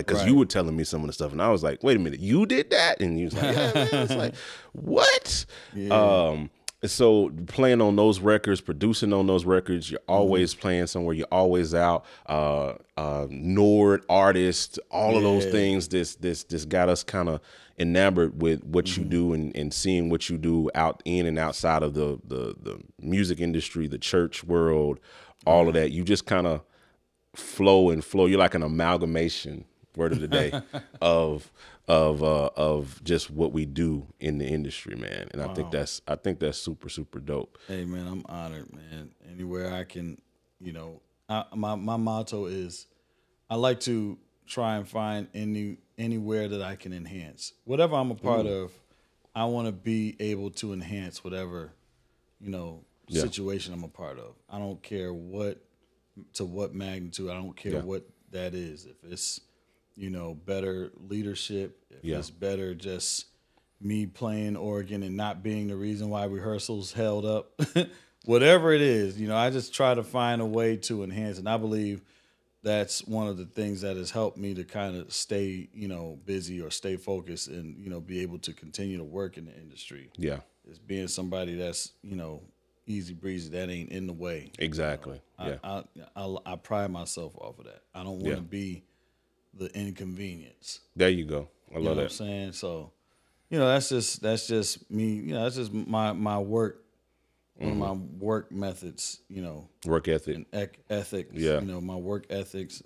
because you were telling me some of the stuff, and I was like, wait a minute, you did that? And you was like, yeah, man. It's like, what? Yeah. So playing on those records, producing on those records, you're always playing somewhere. You're always out. Nord artist, all of those things. This got us kind of enamored with what you do and seeing what you do out in and outside of the music industry, the church world, all of that. You just kind of flow. You're like an amalgamation, word of the day, of just what we do in the industry, man. And I think that's super, super dope. Hey man, I'm honored, man. Anywhere I can, my motto is I like to try and find anywhere that I can enhance. Whatever I'm a part of, I want to be able to enhance whatever, situation I'm a part of. I don't care what magnitude. I don't care what that is. If it's, better leadership, if it's better just me playing organ and not being the reason why rehearsals held up, whatever it is, I just try to find a way to enhance. And I believe that's one of the things that has helped me to kind of stay, busy or stay focused and, be able to continue to work in the industry. Yeah. Is being somebody that's, easy breezy, that ain't in the way. Exactly. I pride myself off of that. I don't want to be the inconvenience. There you go. I love that. You know what I'm saying? So, that's just me. That's just my work. One of my work methods. Work ethic. And ethics. Yeah. My work ethics.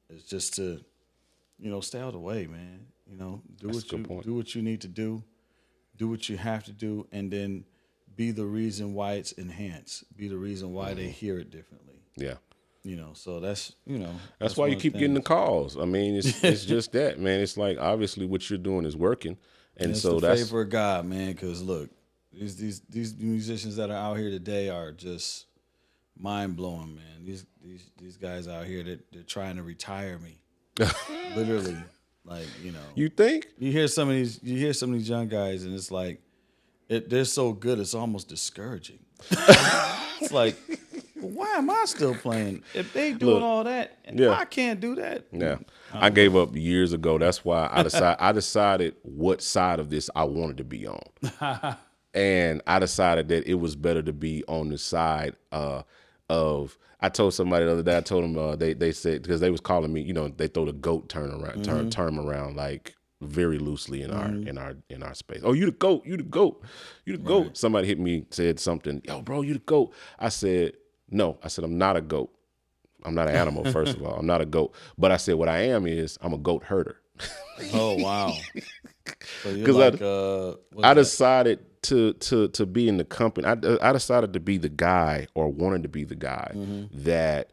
Is just to, stay out of the way, man. Do what you need to do. Do what you have to do, and then be the reason why it's enhanced. Be the reason why they hear it differently. Yeah. So that's that's why you keep getting the calls. I mean, it's just that, man. It's like obviously what you're doing is working, and so the that's favor of God, man. Because look, these musicians that are out here today are just mind blowing, man. These guys out here they're trying to retire me, literally. Like you think you hear some of these young guys, and it's like they're so good, it's almost discouraging. It's like, why am I still playing if they doing all that and I can't do that? Yeah, I gave up years ago. That's why I decided what side of this I wanted to be on, and I decided that it was better to be on the side of. I told somebody the other day. I told them they said because they was calling me. They throw the GOAT term around like very loosely in our space. Oh, you the GOAT. You the GOAT. You the GOAT. Somebody hit me, said something. Yo, bro, you the GOAT. I said no. I said I'm not a GOAT. I'm not an animal. First of all, I'm not a GOAT. But I said what I am is I'm a goat herder. Oh wow. So I decided to be in the company. I decided to be the guy, or wanted to be the guy that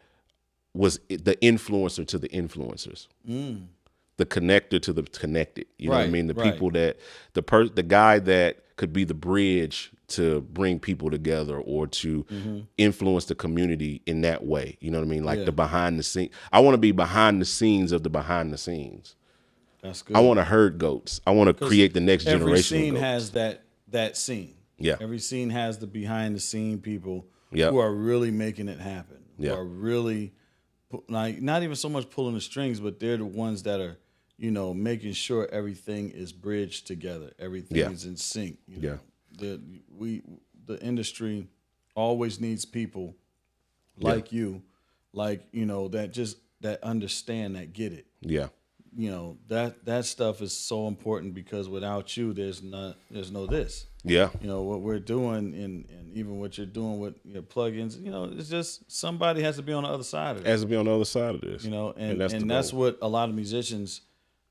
was the influencer to the influencers, the connector to the connected. You know what I mean? The people that the guy that could be the bridge to bring people together or to influence the community in that way. You know what I mean? Like the behind the scene. I want to be behind the scenes of the behind the scenes. That's good. I want to herd goats. I want to create the next generation. Every scene of goats. has that scene. Yeah. Every scene has the behind the scene people Yep. who are really making it happen. Yeah. Who are really like not even so much pulling the strings, but they're the ones that are, making sure everything is bridged together. Everything is in sync. The industry always needs people like you, that understand, that get it. Yeah. That stuff is so important because without you, there's no this. Yeah. What we're doing and even what you're doing with your plugins, it's just somebody has to be on the other side of it. Has to be on the other side of this. And that's what a lot of musicians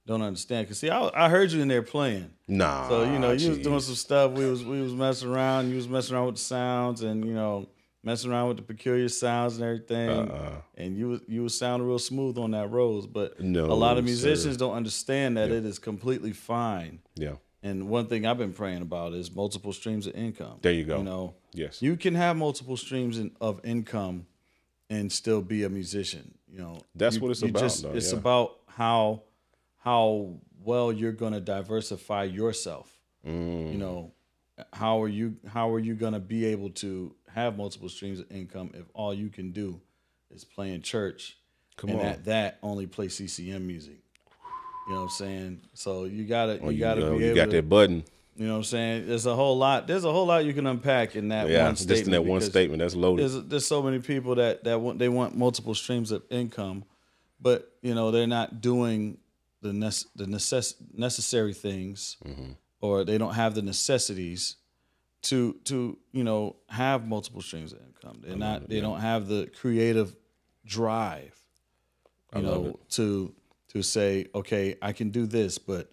don't understand. Cause see, I heard you in there playing. Nah. So you was doing some stuff. We was messing around. You was messing around with the sounds and messing around with the peculiar sounds and everything. And you was sounding real smooth on that Rose. But a lot of musicians don't understand that it is completely fine. Yeah. And one thing I've been praying about is multiple streams of income. There you go. Yes. You can have multiple streams of income and still be a musician. That's what it's about. It's about how well you're going to diversify yourself. How are you going to be able to have multiple streams of income if all you can do is play in church at that only play CCM music? You know what I'm saying? So you gotta Or be able you got to, that button. you know what I'm saying? There's a whole lot you can unpack in that one statement. Just in that one statement, that's loaded. There's so many people that want multiple streams of income, but they're not doing the necessary things, or they don't have the necessities to have multiple streams of income. They don't have the creative drive, to say, okay, I can do this, but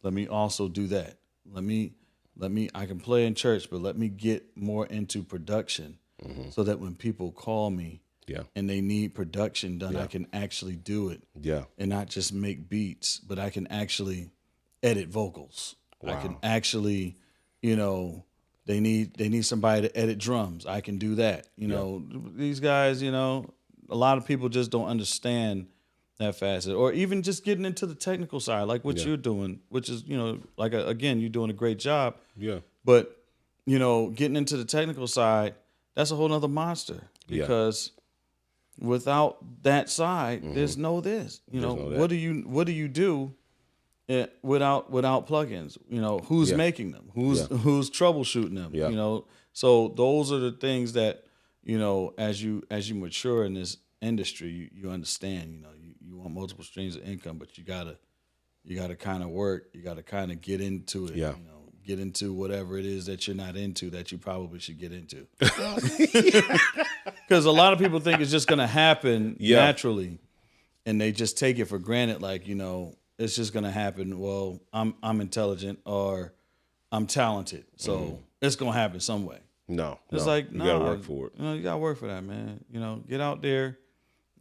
let me also do that. I can play in church, but let me get more into production, so that when people call me and they need production done, I can actually do it. Yeah. And not just make beats, but I can actually edit vocals. Wow. I can actually, they need somebody to edit drums. I can do that. These guys, a lot of people just don't understand that facet, or even just getting into the technical side, like what you're doing, which is, again, you're doing a great job. Yeah. But, getting into the technical side, that's a whole nother monster, because without that side, there's no this. What do you do without plugins? Who's making them? Who's troubleshooting them? Yeah. So those are the things that, as you mature in this industry, you understand. You want multiple streams of income, but you gotta kind of work. You gotta kind of get into it. Yeah. Get into whatever it is that you're not into that you probably should get into. Because a lot of people think it's just gonna happen naturally, and they just take it for granted. Like, it's just gonna happen. Well, I'm intelligent, or I'm talented, so it's gonna happen some way. No, it's like, no, you gotta work for it. You gotta work for that, man. Get out there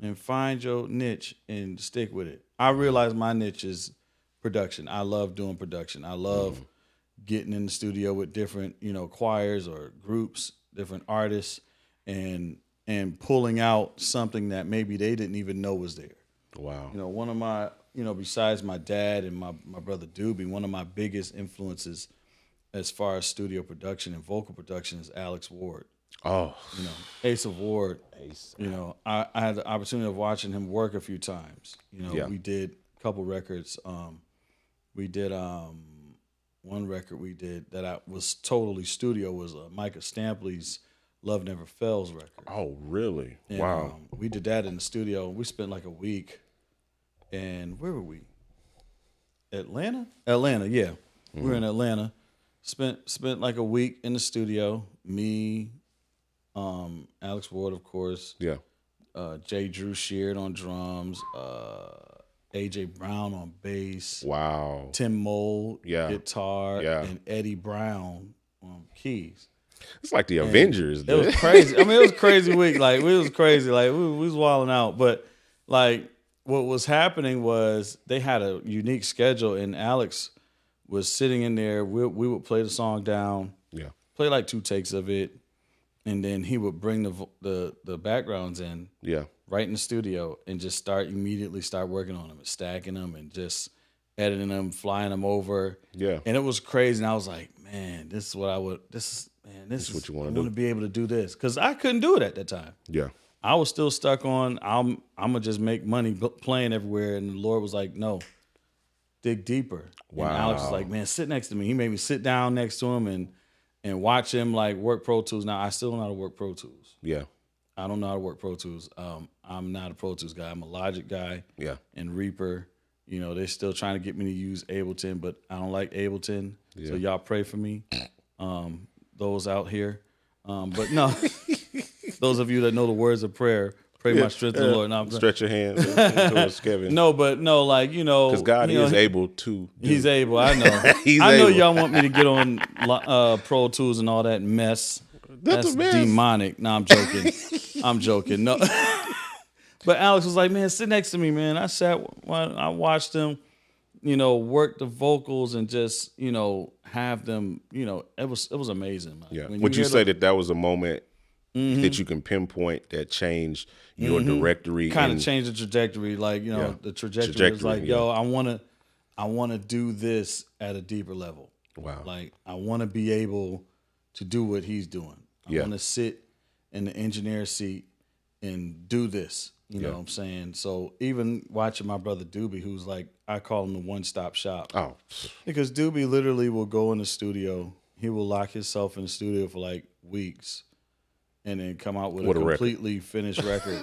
and find your niche and stick with it. I realize my niche is production. I love doing production. I love getting in the studio with different, choirs or groups, different artists, and pulling out something that maybe they didn't even know was there. Wow. One of my, besides my dad and my brother Doobie, one of my biggest influences as far as studio production and vocal production is Alex Ward. Oh. Ace of Ward. Ace. I had the opportunity of watching him work a few times. We did a couple records. We did one record we did that I was totally studio was Micah Stampley's Love Never Fails record. Oh, really? And, wow. We did that in the studio. We spent like a week. And where were we? Atlanta, yeah. We were in Atlanta. Spent like a week in the studio. Me, Alex Ward, of course. Yeah. J. Drew Sheard on drums. AJ Brown on bass. Wow. Tim Mold, guitar. Yeah. And Eddie Brown on keys. It's like the Avengers. It was crazy. I mean, it was a crazy week. Like, it was crazy. Like, we was wilding out. But, like, what was happening was they had a unique schedule, and Alex was sitting in there. We would play the song down, play like 2 takes of it, and then he would bring the backgrounds in, right in the studio, and just immediately start working on them and stacking them and just editing them, flying them over. Yeah, and it was crazy. And I was like, man, this is what I would. This is what you want to do. I want to be able to do this, because I couldn't do it at that time. Yeah. I was still stuck on, I'm gonna just make money playing everywhere, and the Lord was like, no, dig deeper. Wow. And Alex was like, man, sit next to me. He made me sit down next to him and watch him like work Pro Tools. Now I still don't know how to work Pro Tools. Yeah, I don't know how to work Pro Tools. I'm not a Pro Tools guy. I'm a Logic guy. Yeah, and Reaper. They're still trying to get me to use Ableton, but I don't like Ableton. Yeah. So y'all pray for me, those out here. But no. Those of you that know the words of prayer, pray my strength in the Lord. No, stretch your hands towards Kevin. No, but no, like, because God is able to. He's able. I know. I know y'all want me to get on Pro Tools and all that mess. That's demonic. No, I'm joking. I'm joking. No, but Alex was like, man, sit next to me, man. I watched him, work the vocals and just, have them. It was amazing. Man. Yeah. Would you say that was a moment? Mm-hmm. That you can pinpoint that changed your directory, kind of changed the trajectory. Like the trajectory was like, yo, I want to do this at a deeper level. Wow, like I want to be able to do what he's doing. I want to sit in the engineer seat and do this. You know what I'm saying? So even watching my brother Doobie, who's like, I call him the one-stop shop. Oh. Because Doobie literally will go in the studio. He will lock himself in the studio for like weeks and then come out with a completely finished record.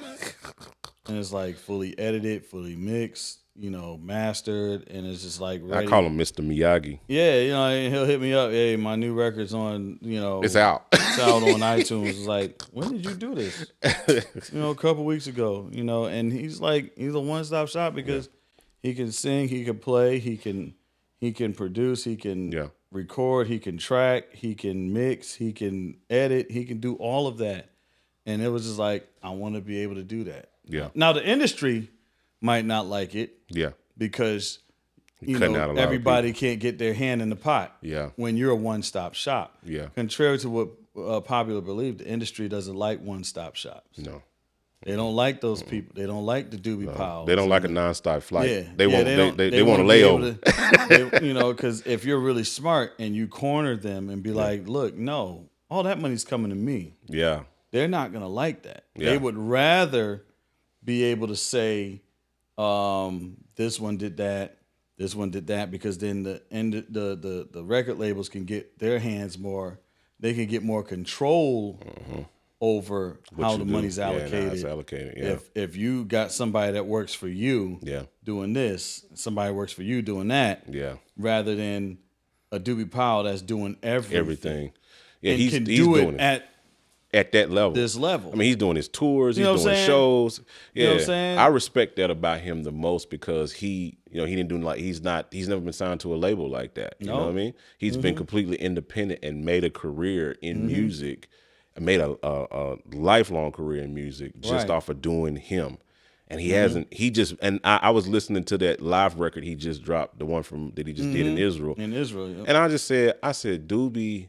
And it's like fully edited, fully mixed, you know, mastered, and it's just like ready. I call him Mr. Miyagi. Yeah, you know, he'll hit me up. Hey, my new record's on, you know. It's out. It's out on iTunes. It's like, when did you do this? You know, a couple weeks ago, you know, and he's like, he's a one-stop shop because he can sing, he can play, he can produce, he can record, he can track, he can mix, he can edit, he can do all of that. And it was just like, I want to be able to do that. Yeah. Now the industry might not like it. Yeah. Because you know everybody can't get their hand in the pot. Yeah. When you're a one-stop shop. Yeah. Contrary to what popular belief, the industry doesn't like one-stop shops. No. They don't like those people. They don't like the Doobie Powell. They don't like a nonstop flight. Yeah. They want a layover. You know, because if you're really smart and you corner them and be like, look, no, all that money's coming to me. Yeah. They're not gonna like that. Yeah. They would rather be able to say, this one did that, this one did that, because then the record labels can get their hands more. They can get more control over how the money's allocated. Yeah, it's allocated. Yeah. If you got somebody that works for you doing this, somebody works for you doing that, rather than a Doobie Powell that's doing everything. Yeah, and he's doing it at that level. This level. I mean, he's doing his tours, he's doing shows. Yeah. You know what I'm saying? I respect that about him the most because he didn't do he's never been signed to a label like that. You know what I mean? He's been completely independent and made a career in music, and made a lifelong career in music just off of doing him. And he hasn't, I was listening to that live record he just dropped, the one that he just did in Israel. In Israel, yeah. And I said, Doobie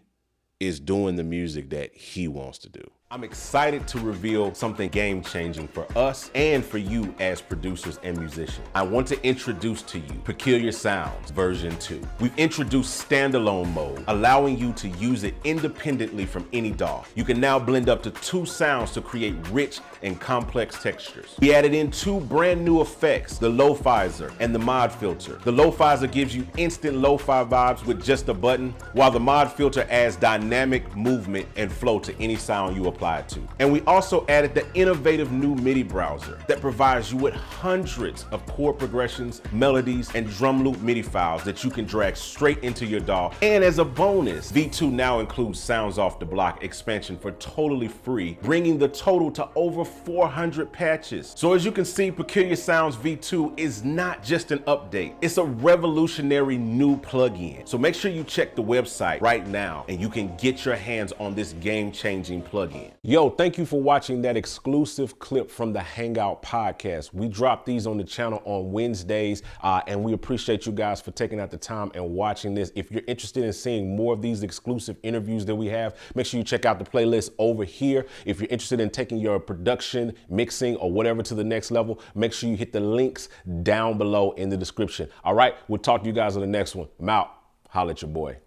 is doing the music that he wants to do. I'm excited to reveal something game-changing for us and for you as producers and musicians. I want to introduce to you Peculiar Sounds version 2. We've introduced standalone mode, allowing you to use it independently from any DAW. You can now blend up to 2 sounds to create rich and complex textures. We added in 2 brand new effects, the Lo-Fizer and the Mod Filter. The Lo-Fizer gives you instant lo-fi vibes with just a button, while the Mod Filter adds dynamic movement and flow to any sound you apply to. And we also added the innovative new MIDI browser that provides you with hundreds of chord progressions, melodies, and drum loop MIDI files that you can drag straight into your DAW. And as a bonus, V2 now includes Sounds Off the Block expansion for totally free, bringing the total to over 400 patches. So as you can see, Peculiar Sounds V2 is not just an update, it's a revolutionary new plugin. So make sure you check the website right now and you can get your hands on this game-changing plugin. Yo, thank you for watching that exclusive clip from the Hangout podcast. We drop these on the channel on Wednesdays, and we appreciate you guys for taking out the time and watching this. If you're interested in seeing more of these exclusive interviews that we have, make sure you check out the playlist over here. If you're interested in taking your production, mixing, or whatever to the next level, make sure you hit the links down below in the description. All right, we'll talk to you guys on the next one. I'm out. Holla at your boy.